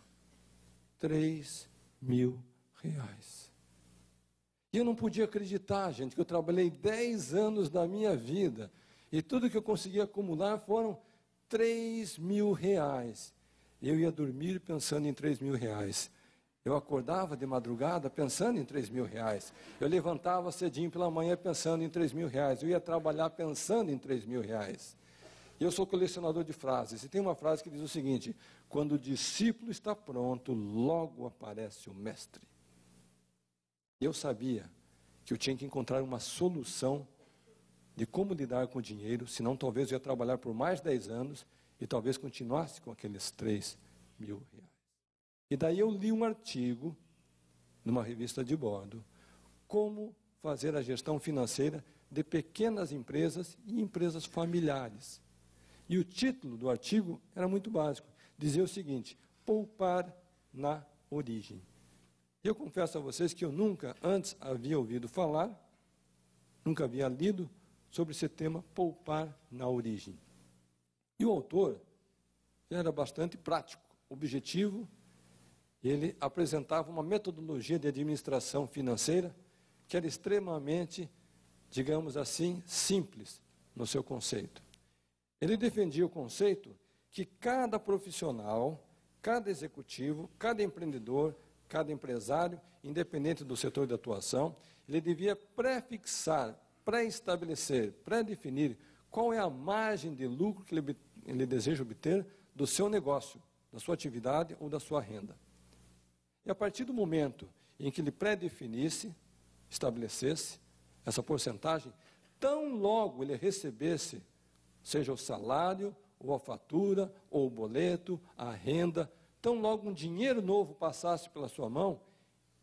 C: 3.000 reais. E eu não podia acreditar, gente, que eu trabalhei 10 anos da minha vida. E tudo que eu consegui acumular foram 3.000 reais. Eu ia dormir pensando em 3.000 reais. Eu acordava de madrugada pensando em 3.000 reais. Eu levantava cedinho pela manhã pensando em 3.000 reais. Eu ia trabalhar pensando em 3.000 reais. E eu sou colecionador de frases. E tem uma frase que diz o seguinte, quando o discípulo está pronto, logo aparece o mestre. Eu sabia que eu tinha que encontrar uma solução de como lidar com o dinheiro, senão talvez eu ia trabalhar por mais 10 anos e talvez continuasse com aqueles 3.000 reais. E daí eu li um artigo, numa revista de bordo, como fazer a gestão financeira de pequenas empresas e empresas familiares. E o título do artigo era muito básico, dizia o seguinte, poupar na origem. Eu confesso a vocês que eu nunca antes havia ouvido falar, nunca havia lido sobre esse tema, poupar na origem. E o autor era bastante prático, objetivo. Ele apresentava uma metodologia de administração financeira que era extremamente, digamos assim, simples no seu conceito. Ele defendia o conceito que cada profissional, cada executivo, cada empreendedor, cada empresário, independente do setor de atuação, ele devia prefixar, pré-estabelecer, pré-definir qual é a margem de lucro que ele deseja obter do seu negócio, da sua atividade ou da sua renda. E a partir do momento em que ele pré-definisse, estabelecesse essa porcentagem, tão logo ele recebesse, seja o salário, ou a fatura, ou o boleto, a renda, tão logo um dinheiro novo passasse pela sua mão,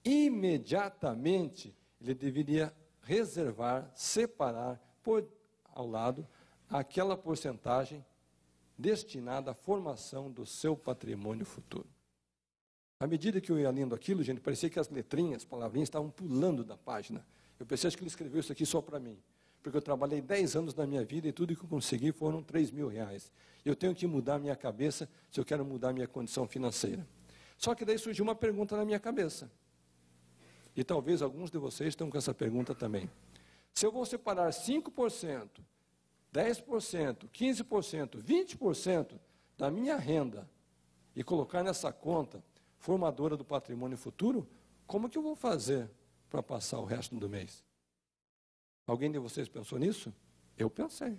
C: imediatamente ele deveria reservar, separar, pôr ao lado aquela porcentagem destinada à formação do seu patrimônio futuro. À medida que eu ia lendo aquilo, gente, parecia que as letrinhas, as palavrinhas estavam pulando da página. Eu pensei, acho que ele escreveu isso aqui só para mim. Porque eu trabalhei 10 anos da minha vida e tudo que eu consegui foram 3.000 reais. Eu tenho que mudar a minha cabeça se eu quero mudar a minha condição financeira. Só que daí surgiu uma pergunta na minha cabeça. E talvez alguns de vocês estão com essa pergunta também. Se eu vou separar 5%, 10%, 15%, 20% da minha renda e colocar nessa conta formadora do patrimônio futuro, como que eu vou fazer para passar o resto do mês? Alguém de vocês pensou nisso? Eu pensei.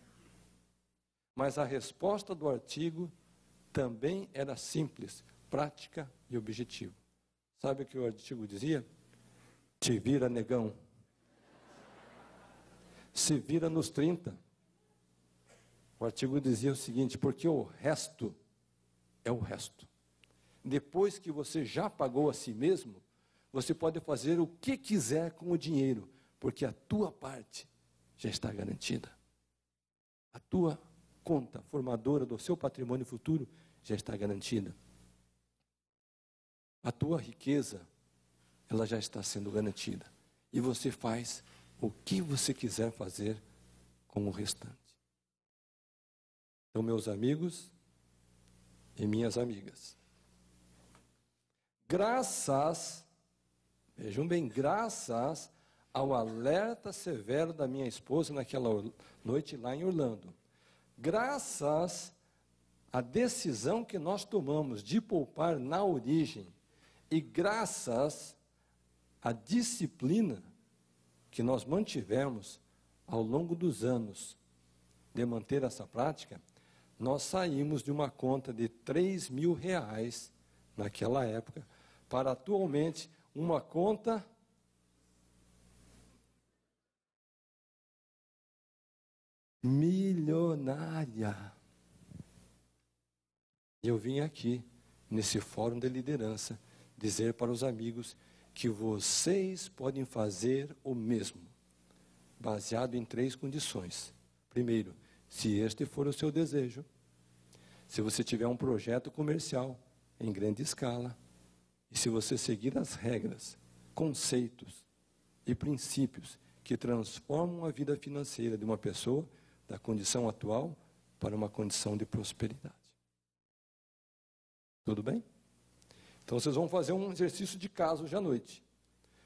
C: Mas a resposta do artigo também era simples, prática e objetiva. Sabe o que o artigo dizia? Te vira, negão. Se vira nos 30. O artigo dizia o seguinte, porque o resto é o resto. Depois que você já pagou a si mesmo, você pode fazer o que quiser com o dinheiro, porque a tua parte já está garantida. A tua conta formadora do seu patrimônio futuro já está garantida. A tua riqueza, ela já está sendo garantida. E você faz o que você quiser fazer com o restante. Então, meus amigos e minhas amigas, vejam bem, graças ao alerta severo da minha esposa naquela noite lá em Orlando, graças à decisão que nós tomamos de poupar na origem e graças à disciplina que nós mantivemos ao longo dos anos de manter essa prática, nós saímos de uma conta de R$3.000 naquela época para atualmente uma conta milionária. E eu vim aqui, nesse fórum de liderança, dizer para os amigos que vocês podem fazer o mesmo, baseado em 3 condições. Primeiro, se este for o seu desejo, se você tiver um projeto comercial em grande escala, e se você seguir as regras, conceitos e princípios que transformam a vida financeira de uma pessoa da condição atual para uma condição de prosperidade. Tudo bem? Então vocês vão fazer um exercício de casa hoje à noite.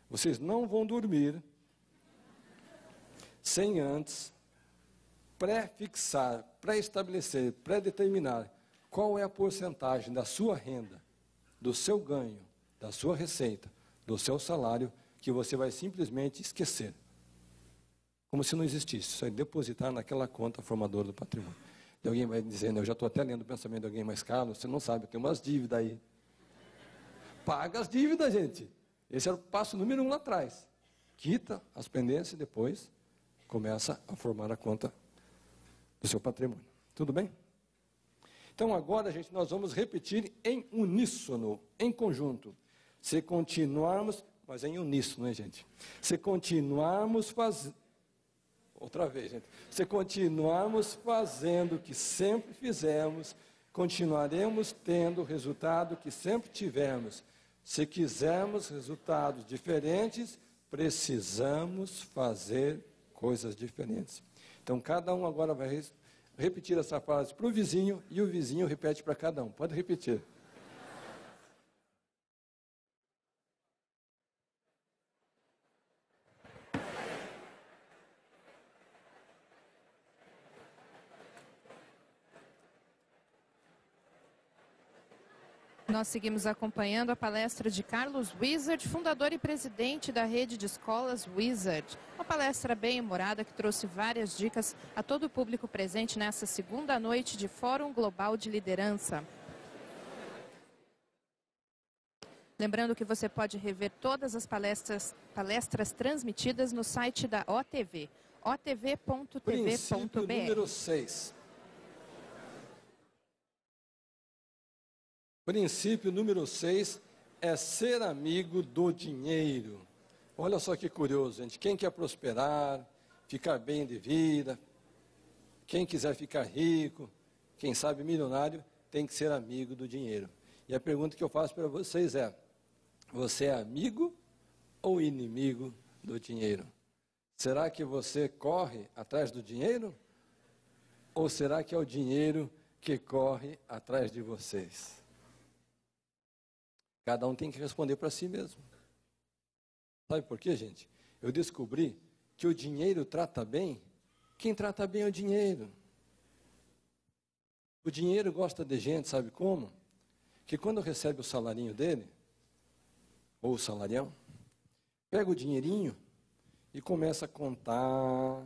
C: Vocês não vão dormir sem antes pré-fixar, pré-estabelecer, pré-determinar qual é a porcentagem da sua renda, do seu ganho, da sua receita, do seu salário, que você vai simplesmente esquecer. Como se não existisse, só é depositar naquela conta formadora do patrimônio. E alguém vai dizendo, eu já estou até lendo o pensamento de alguém mais caro, você não sabe, tem umas dívidas aí. Paga as dívidas, gente. Esse era o passo número 1 lá atrás. Quita as pendências e depois começa a formar a conta do seu patrimônio. Tudo bem? Então agora, gente, nós vamos repetir em uníssono, em conjunto. Se continuarmos, mas é em uníssono, né, gente? Se continuarmos fazendo, outra vez, gente. Se continuarmos fazendo o que sempre fizemos, continuaremos tendo o resultado que sempre tivemos. Se quisermos resultados diferentes, precisamos fazer coisas diferentes. Então, cada um agora vai repetir essa frase para o vizinho e o vizinho repete para cada um. Pode repetir.
A: Nós seguimos acompanhando a palestra de Carlos Wizard, fundador e presidente da rede de escolas Wizard. Uma palestra bem-humorada que trouxe várias dicas a todo o público presente nessa segunda noite de Fórum Global de Liderança. Lembrando que você pode rever todas as palestras transmitidas no site da OTV, otv.tv.br.
C: Princípio número 6. Princípio número 6 é ser amigo do dinheiro. Olha só que curioso, gente. Quem quer prosperar, ficar bem de vida, quem quiser ficar rico, quem sabe milionário, tem que ser amigo do dinheiro. E a pergunta que eu faço para vocês é, você é amigo ou inimigo do dinheiro? Será que você corre atrás do dinheiro? Ou será que é o dinheiro que corre atrás de vocês? Cada um tem que responder para si mesmo. Sabe por quê, gente? Eu descobri que o dinheiro trata bem quem trata bem é o dinheiro. O dinheiro gosta de gente, sabe como? que quando recebe o salarinho dele, ou o salarião, pega o dinheirinho e começa a contar,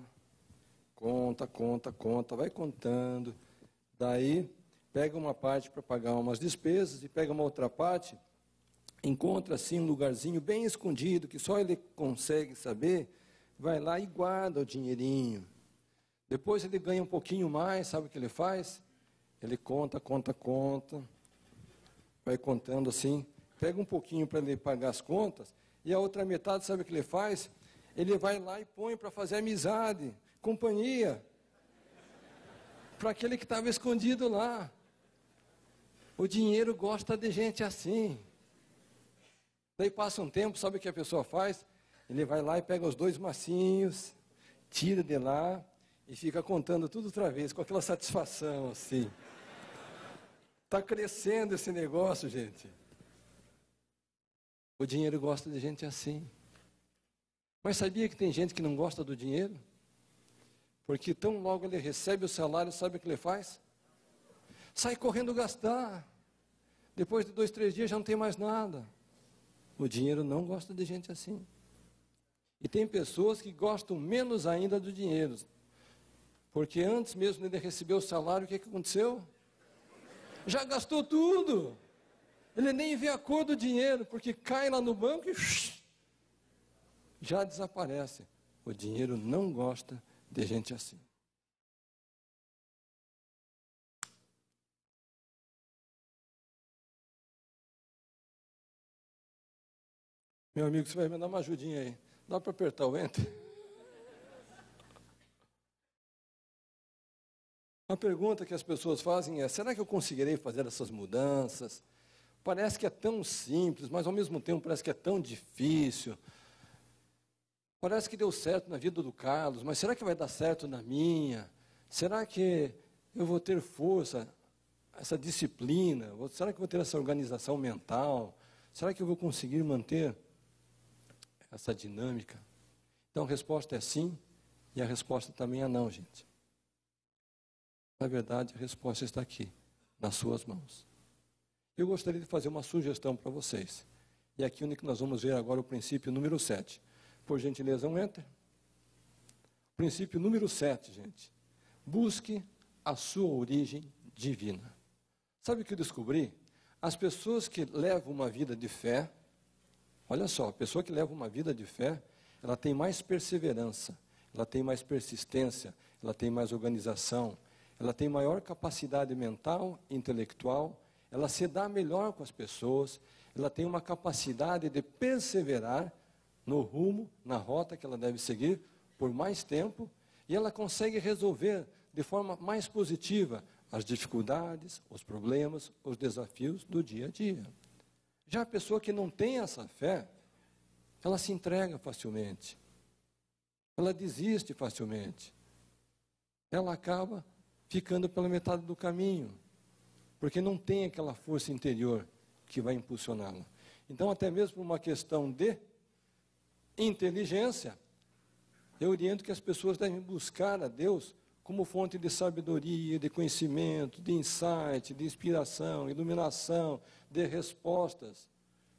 C: conta, vai contando. Daí, pega uma parte para pagar umas despesas e pega uma outra parte, encontra assim um lugarzinho bem escondido, que só ele consegue saber, vai lá e guarda o dinheirinho. Depois ele ganha um pouquinho mais, sabe o que ele faz? Ele conta, vai contando assim, pega um pouquinho para ele pagar as contas, e a outra metade, sabe o que ele faz? Ele vai lá e põe para fazer amizade, companhia, para aquele que estava escondido lá. O dinheiro gosta de gente assim. Daí passa um tempo, sabe o que a pessoa faz? Ele vai lá e pega os 2 massinhos, tira de lá e fica contando tudo outra vez, com aquela satisfação assim. Está crescendo esse negócio, gente. O dinheiro gosta de gente assim. Mas sabia que tem gente que não gosta do dinheiro? Porque tão logo ele recebe o salário, sabe o que ele faz? Sai correndo gastar. Depois de 2, 3 dias já não tem mais nada. O dinheiro não gosta de gente assim. E tem pessoas que gostam menos ainda do dinheiro. Porque antes mesmo de ele receber o salário, o que aconteceu? Já gastou tudo. Ele nem vê a cor do dinheiro, porque cai lá no banco e já desaparece. O dinheiro não gosta de gente assim. Meu amigo, você vai me dar uma ajudinha aí. Dá para apertar o Enter? A pergunta que as pessoas fazem é: será que eu conseguirei fazer essas mudanças? Parece que é tão simples, mas ao mesmo tempo parece que é tão difícil. Parece que deu certo na vida do Carlos, mas será que vai dar certo na minha? Será que eu vou ter força, essa disciplina? Será que eu vou ter essa organização mental? Será que eu vou conseguir manter essa dinâmica? Então a resposta é sim, e a resposta também é não, gente. Na verdade, a resposta está aqui, nas suas mãos. Eu gostaria de fazer uma sugestão para vocês. E aqui onde nós vamos ver agora o princípio número 7. Por gentileza, um Enter. Princípio número 7, gente. Busque a sua origem divina. Sabe o que eu descobri? As pessoas que levam uma vida de fé, olha só, a pessoa que leva uma vida de fé, ela tem mais perseverança, ela tem mais persistência, ela tem mais organização, ela tem maior capacidade mental, intelectual, ela se dá melhor com as pessoas, ela tem uma capacidade de perseverar no rumo, na rota que ela deve seguir por mais tempo, e ela consegue resolver de forma mais positiva as dificuldades, os problemas, os desafios do dia a dia. Já a pessoa que não tem essa fé, ela se entrega facilmente, ela desiste facilmente, ela acaba ficando pela metade do caminho, porque não tem aquela força interior que vai impulsioná-la. Então, até mesmo por uma questão de inteligência, eu oriento que as pessoas devem buscar a Deus como fonte de sabedoria, de conhecimento, de insight, de inspiração, iluminação, de respostas.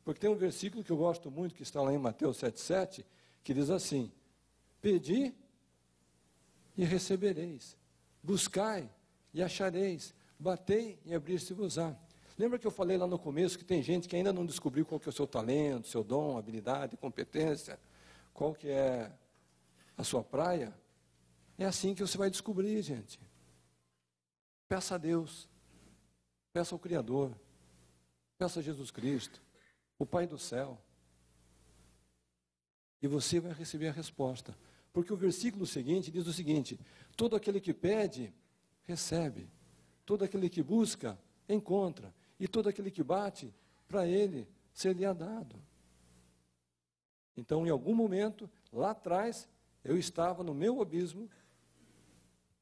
C: Porque tem um versículo que eu gosto muito, que está lá em Mateus 7,7, que diz assim: pedi e recebereis, buscai e achareis, batei e abrir-se-vos-á. Lembra que eu falei lá no começo que tem gente que ainda não descobriu qual que é o seu talento, seu dom, habilidade, competência, qual que é a sua praia? É assim que você vai descobrir, gente. Peça a Deus, peça ao Criador, peça a Jesus Cristo, o Pai do céu, e você vai receber a resposta. Porque o versículo seguinte diz o seguinte: todo aquele que pede, recebe. Todo aquele que busca, encontra. E todo aquele que bate, para ele ser-lhe-á dado. Então, em algum momento, lá atrás, eu estava no meu abismo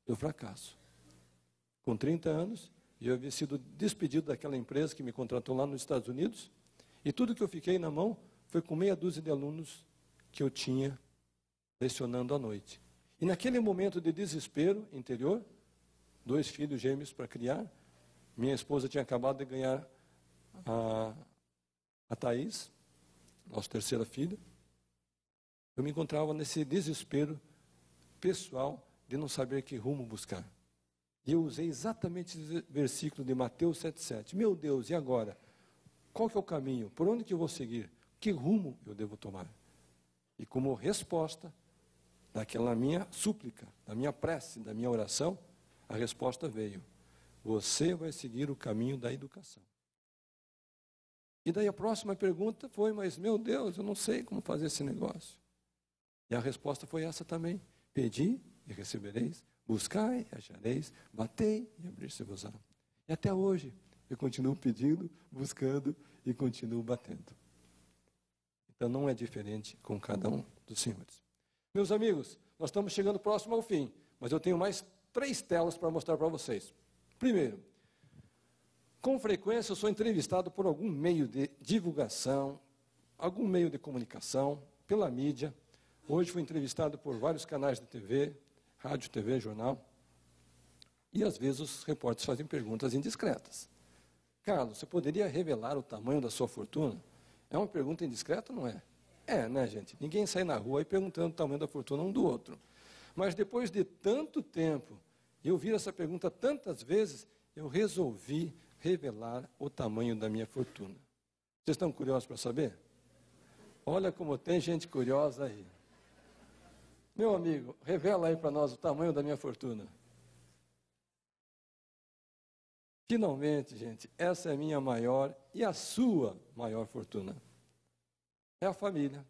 C: do fracasso. Com 30 anos, eu havia sido despedido daquela empresa que me contratou lá nos Estados Unidos, e tudo que eu fiquei na mão foi com meia dúzia de alunos que eu tinha lecionando à noite. E naquele momento de desespero interior, 2 filhos gêmeos para criar, minha esposa tinha acabado de ganhar a Thaís, nossa terceira filha, eu me encontrava nesse desespero pessoal de não saber que rumo buscar. E eu usei exatamente esse versículo de Mateus 7,7. Meu Deus, e agora? Qual que é o caminho? Por onde que eu vou seguir? Que rumo eu devo tomar? E como resposta daquela minha súplica, da minha prece, da minha oração, a resposta veio: você vai seguir o caminho da educação. E daí a próxima pergunta foi: mas meu Deus, eu não sei como fazer esse negócio. E a resposta foi essa também: pedi e recebereis, buscai e achareis, batei e abrir-se-vos-á. E até hoje eu continuo pedindo, buscando e continuo batendo. Então não é diferente com cada um dos senhores. Meus amigos, nós estamos chegando próximo ao fim, mas eu tenho mais 3 telas para mostrar para vocês. Primeiro, com frequência eu sou entrevistado por algum meio de divulgação, algum meio de comunicação, pela mídia. Hoje fui entrevistado por vários canais de TV, rádio, TV, jornal. E às vezes os repórteres fazem perguntas indiscretas. Carlos, você poderia revelar o tamanho da sua fortuna? É uma pergunta indiscreta, não é? É, né, gente? Ninguém sai na rua aí perguntando o tamanho da fortuna um do outro. Mas depois de tanto tempo, e ouvir essa pergunta tantas vezes, eu resolvi revelar o tamanho da minha fortuna. Vocês estão curiosos para saber? Olha como tem gente curiosa aí. Meu amigo, revela aí para nós o tamanho da minha fortuna. Finalmente, gente, essa é a minha maior e a sua maior fortuna. É a família.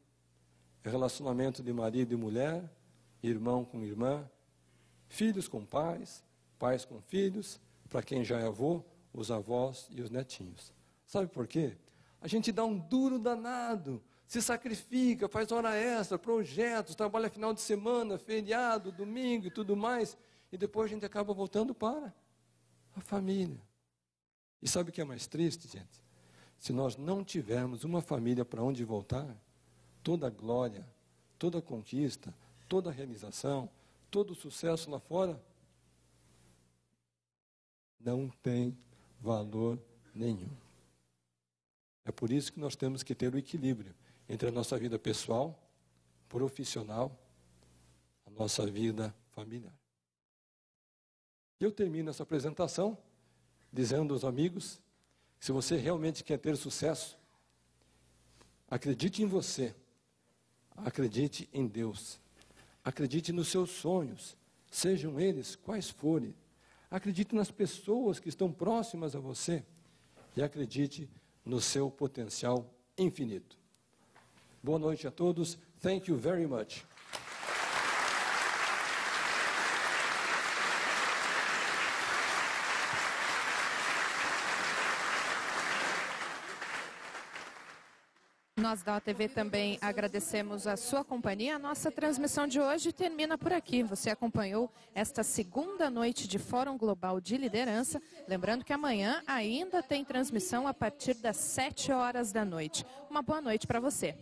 C: É relacionamento de marido e mulher, irmão com irmã, filhos com pais, pais com filhos, para quem já é avô, os avós e os netinhos. Sabe por quê? A gente dá um duro danado, se sacrifica, faz hora extra, projetos, trabalha final de semana, feriado, domingo e tudo mais, e depois a gente acaba voltando para a família. E sabe o que é mais triste, gente? Se nós não tivermos uma família para onde voltar, toda a glória, toda a conquista, toda a realização, todo o sucesso lá fora, não tem valor nenhum. É por isso que nós temos que ter o equilíbrio entre a nossa vida pessoal, profissional, a nossa vida familiar. Eu termino essa apresentação dizendo aos amigos, se você realmente quer ter sucesso, acredite em você, acredite em Deus, acredite nos seus sonhos, sejam eles quais forem, acredite nas pessoas que estão próximas a você e acredite no seu potencial infinito. Boa noite a todos. Thank you very much.
A: Nós da OTV também agradecemos a sua companhia. A nossa transmissão de hoje termina por aqui. Você acompanhou esta segunda noite de Fórum Global de Liderança. Lembrando que amanhã ainda tem transmissão a partir das 7 horas da noite. Uma boa noite para você.